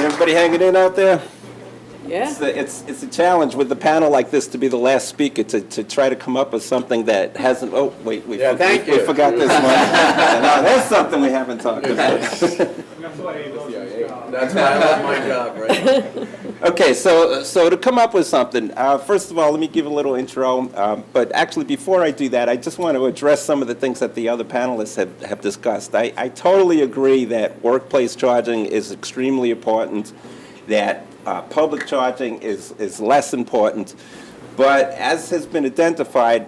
Everybody hanging in out there? Yeah. It's a challenge with the panel like this to be the last speaker to try to come up with something that hasn't. Oh wait, we thank you. forgot this one. No, there's something we haven't talked about. That's why I love my job, right? Okay, so to come up with something, first of all, let me give a little intro. But actually, before I do that, I just want to address some of the things that the other panelists have discussed. I totally agree that workplace charging is extremely important, that public charging is less important. But as has been identified,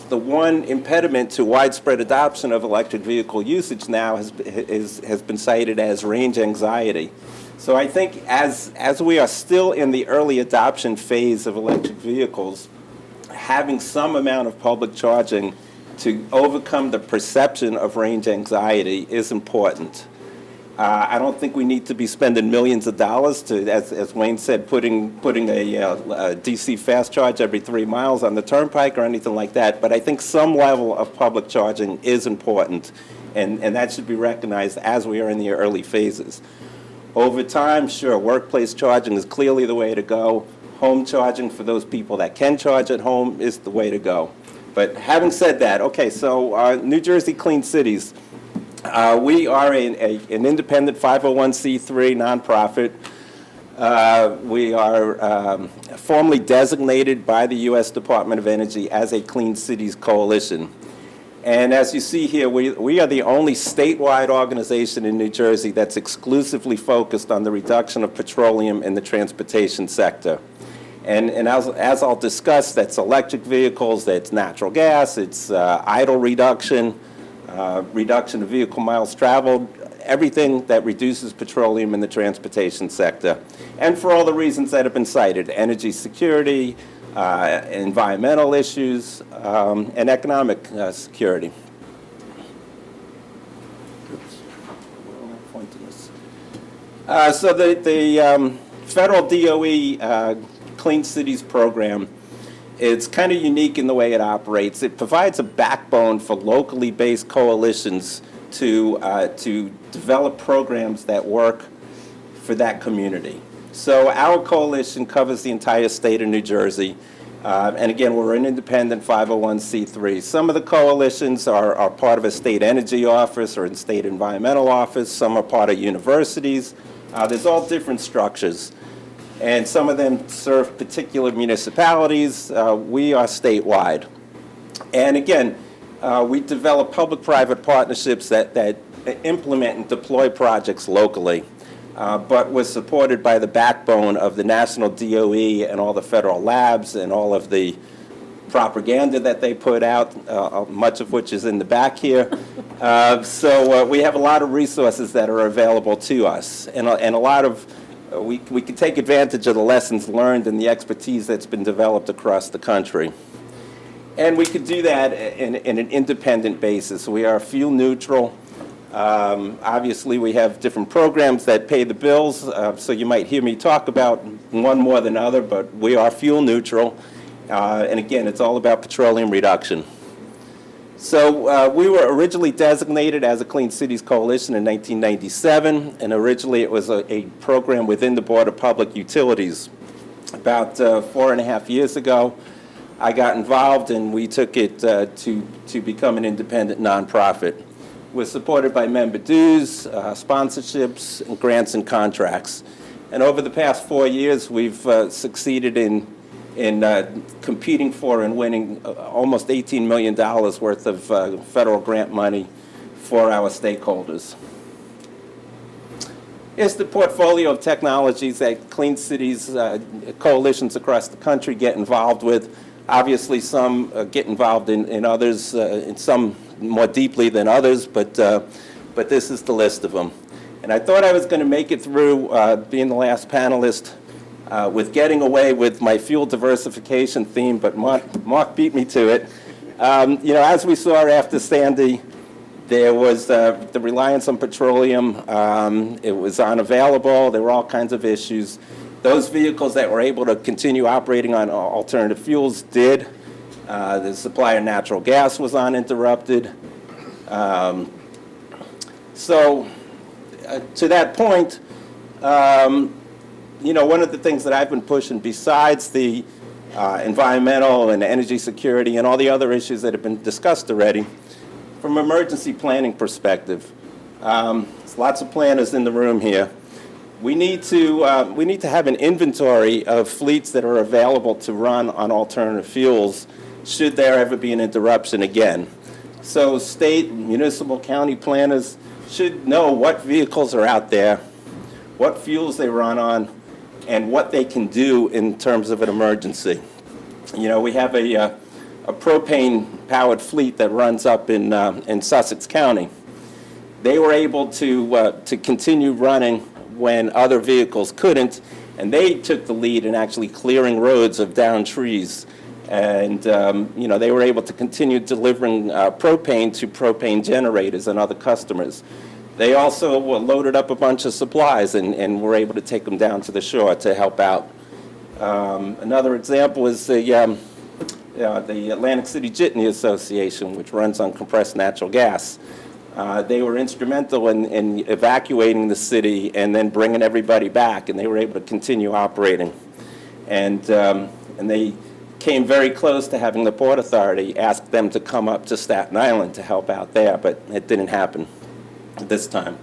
the one impediment to widespread adoption of electric vehicle usage now has been cited as range anxiety. So I think as we are still in the early adoption phase of electric vehicles, having some amount of public charging to overcome the perception of range anxiety is important. I don't think we need to be spending millions of dollars to, as Wayne said, putting a DC fast charge every 3 miles on the turnpike or anything like that. But I think some level of public charging is important, and that should be recognized as we are in the early phases. Over time, sure, workplace charging is clearly the way to go. Home charging for those people that can charge at home is the way to go. But having said that, okay, so New Jersey Clean Cities. We are an independent 501c3 nonprofit. We are formally designated by the U.S. Department of Energy as a Clean Cities Coalition. And as you see here, we are the only statewide organization in New Jersey that's exclusively focused on the reduction of petroleum in the transportation sector. And as I'll discuss, that's electric vehicles, that's natural gas, it's idle reduction, reduction of vehicle miles traveled, everything that reduces petroleum in the transportation sector. And for all the reasons that have been cited, energy security, environmental issues, and economic security. So the federal DOE Clean Cities program, it's kind of unique in the way it operates. It provides a backbone for locally based coalitions to develop programs that work for that community. So our coalition covers the entire state of New Jersey. And again, we're an independent 501c3. Some of the coalitions are part of a state energy office or a state environmental office. Some are part of universities. There's all different structures. And some of them serve particular municipalities. We are statewide. And again, we develop public-private partnerships that implement and deploy projects locally. But we're supported by the backbone of the national DOE and all the federal labs and all of the propaganda that they put out, much of which is in the back here. So we have a lot of resources that are available to us, and a lot of we can take advantage of the lessons learned and the expertise that's been developed across the country. And we could do that in an independent basis. We are fuel neutral. Obviously, we have different programs that pay the bills, so you might hear me talk about one more than other, but we are fuel neutral. And again, it's all about petroleum reduction. So we were originally designated as a Clean Cities Coalition in 1997, and originally it was a program within the Board of Public Utilities. About 4.5 years ago, I got involved, and we took it to become an independent nonprofit. We're supported by member dues, sponsorships, and grants and contracts. And over the past 4 years, we've succeeded in competing for and winning almost $18 million worth of federal grant money for our stakeholders. Here's the portfolio of technologies that Clean Cities coalitions across the country get involved with. Obviously, some get involved in others, in some more deeply than others, but this is the list of them. And I thought I was going to make it through being the last panelist with getting away with my fuel diversification theme, but Mark beat me to it. You know, as we saw after Sandy, there was the reliance on petroleum. It was unavailable. There were all kinds of issues. Those vehicles that were able to continue operating on alternative fuels did. The supply of natural gas was uninterrupted. So to that point, one of the things that I've been pushing, besides the environmental and energy security and all the other issues that have been discussed already, from an emergency planning perspective, there's lots of planners in the room here. We need to have an inventory of fleets that are available to run on alternative fuels should there ever be an interruption again. So state, municipal, county planners should know what vehicles are out there, what fuels they run on, and what they can do in terms of an emergency. We have a propane-powered fleet that runs up in Sussex County. They were able to continue running when other vehicles couldn't, and they took the lead in actually clearing roads of downed trees. And they were able to continue delivering propane to propane generators and other customers. They also loaded up a bunch of supplies and were able to take them down to the shore to help out. Another example is the Atlantic City Jitney Association, which runs on compressed natural gas. They were instrumental in evacuating the city and then bringing everybody back, and they were able to continue operating. And they came very close to having the Port Authority ask them to come up to Staten Island to help out there, but it didn't happen this time.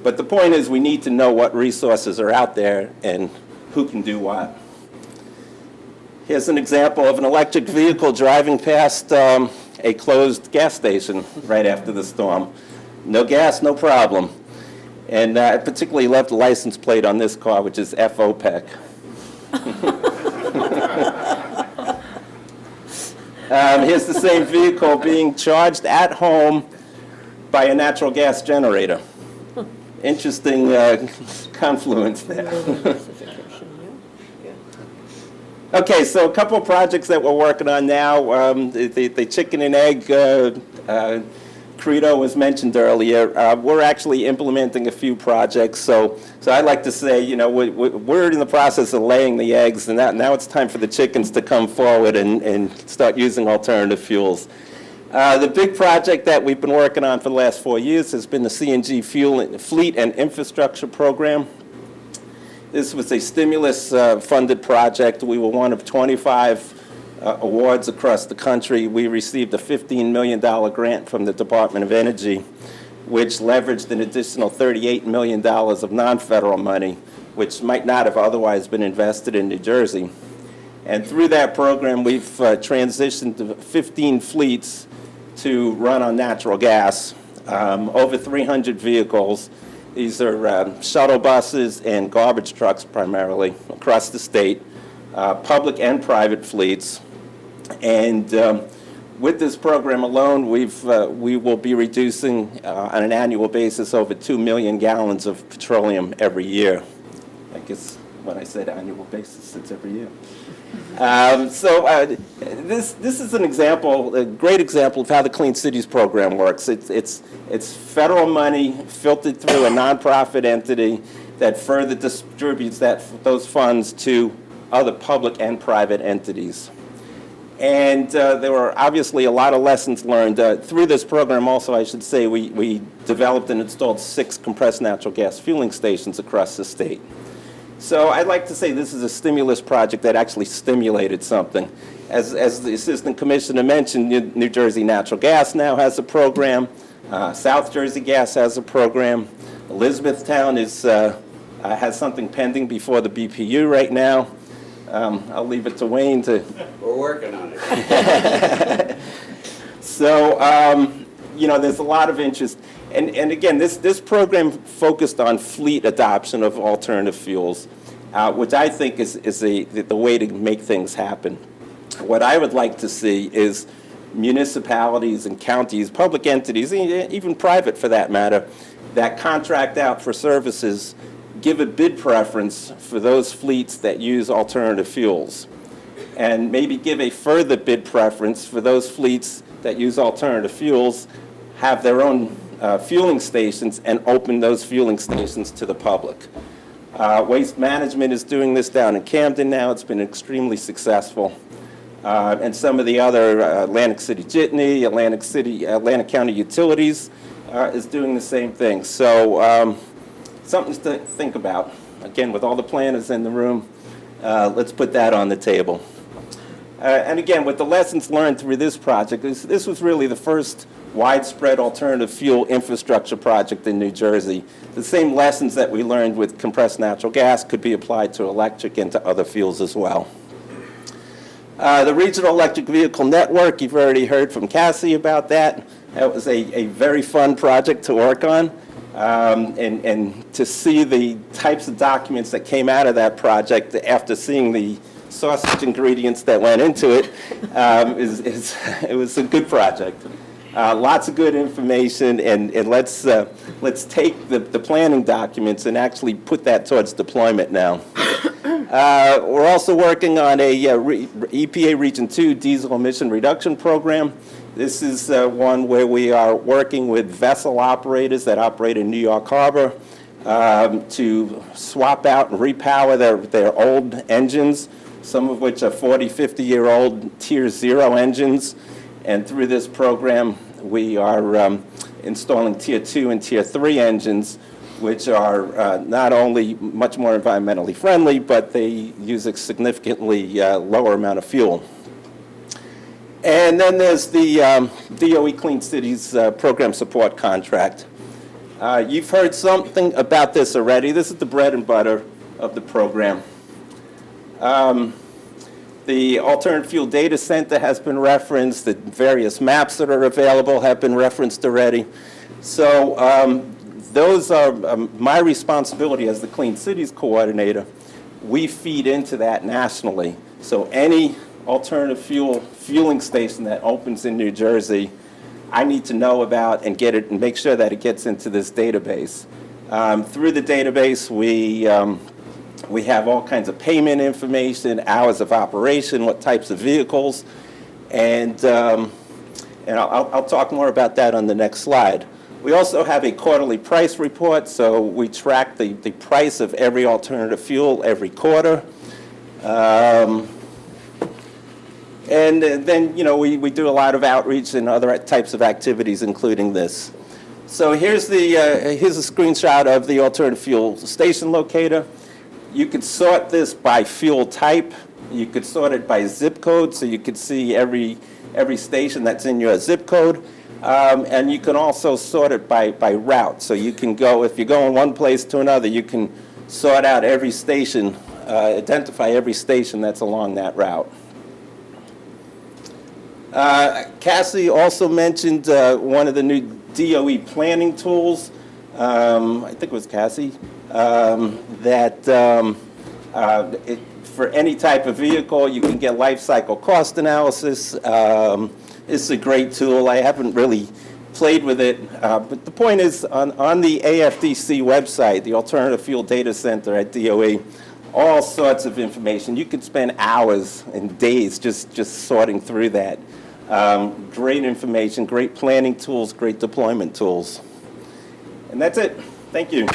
But the point is, we need to know what resources are out there and who can do what. Here's an example of an electric vehicle driving past a closed gas station right after the storm. No gas, no problem. And I particularly love the license plate on this car, which is FOPEC. Here's the same vehicle being charged at home by a natural gas generator. Interesting confluence there. Okay, so a couple of projects that we're working on now. The chicken and egg credo was mentioned earlier. We're actually implementing a few projects. So I'd like to say, we're in the process of laying the eggs, and now it's time for the chickens to come forward and start using alternative fuels. The big project that we've been working on for the last 4 years has been the CNG Fleet and Infrastructure program. This was a stimulus-funded project. We were one of 25 awards across the country. We received a $15 million grant from the Department of Energy, which leveraged an additional $38 million of non-federal money, which might not have otherwise been invested in New Jersey. And through that program, we've transitioned 15 fleets to run on natural gas, over 300 vehicles. These are shuttle buses and garbage trucks primarily across the state, public and private fleets. And with this program alone, we will be reducing on an annual basis over 2 million gallons of petroleum every year. I guess when I said annual basis, it's every year. This is an example, a great example of how the Clean Cities program works. It's federal money filtered through a nonprofit entity that further distributes those funds to other public and private entities. And there were obviously a lot of lessons learned. Through this program also, I should say, we developed and installed 6 compressed natural gas fueling stations across the state. So I'd like to say this is a stimulus project that actually stimulated something. As the Assistant Commissioner mentioned, New Jersey Natural Gas now has a program. South Jersey Gas has a program. Elizabethtown has something pending before the BPU right now. I'll leave it to Wayne to... We're working on it. So, there's a lot of interest. And again, this program focused on fleet adoption of alternative fuels, which I think is the way to make things happen. What I would like to see is municipalities and counties, public entities, even private for that matter, that contract out for services, give a bid preference for those fleets that use alternative fuels, and maybe give a further bid preference for those fleets that use alternative fuels, have their own fueling stations, and open those fueling stations to the public. Waste Management is doing this down in Camden now. It's been extremely successful. And some of the other Atlantic City Jitney, Atlantic County Utilities is doing the same thing. So something to think about. Again, with all the planners in the room, let's put that on the table. And again, with the lessons learned through this project, this was really the first widespread alternative fuel infrastructure project in New Jersey. The same lessons that we learned with compressed natural gas could be applied to electric and to other fuels as well. The Regional Electric Vehicle Network, you've already heard from Cassie about that. That was a very fun project to work on. And to see the types of documents that came out of that project after seeing the sausage ingredients that went into it, it was a good project. Lots of good information, and let's take the planning documents and actually put that towards deployment now. We're also working on a EPA Region 2 diesel emission reduction program. This is one where we are working with vessel operators that operate in New York Harbor to swap out and repower their old engines, some of which are 40, 50-year-old Tier 0 engines. And through this program, we are installing Tier 2 and Tier 3 engines, which are not only much more environmentally friendly, but they use a significantly lower amount of fuel. And then there's the DOE Clean Cities Program Support Contract. You've heard something about this already. This is the bread and butter of the program. The Alternative Fuel Data Center has been referenced. The various maps that are available have been referenced already. So those are my responsibility as the Clean Cities Coordinator. We feed into that nationally. So any alternative fueling station that opens in New Jersey, I need to know about and get it and make sure that it gets into this database. Through the database, we have all kinds of payment information, hours of operation, what types of vehicles, and I'll talk more about that on the next slide. We also have a quarterly price report, so we track the price of every alternative fuel every quarter. And then, we do a lot of outreach and other types of activities, including this. So here's a screenshot of the alternative fuel station locator. You could sort this by fuel type. You could sort it by zip code, so you could see every station that's in your zip code. And you can also sort it by route. So you can go, if you're going one place to another, you can sort out every station, identify every station that's along that route. Cassie also mentioned one of the new DOE planning tools. I think it was Cassie. For any type of vehicle, you can get life cycle cost analysis. It's a great tool. I haven't really played with it, but the point is on the AFDC website, the Alternative Fuel Data Center at DOE, all sorts of information. You could spend hours and days just sorting through that. Great information, great planning tools, great deployment tools. And that's it. Thank you.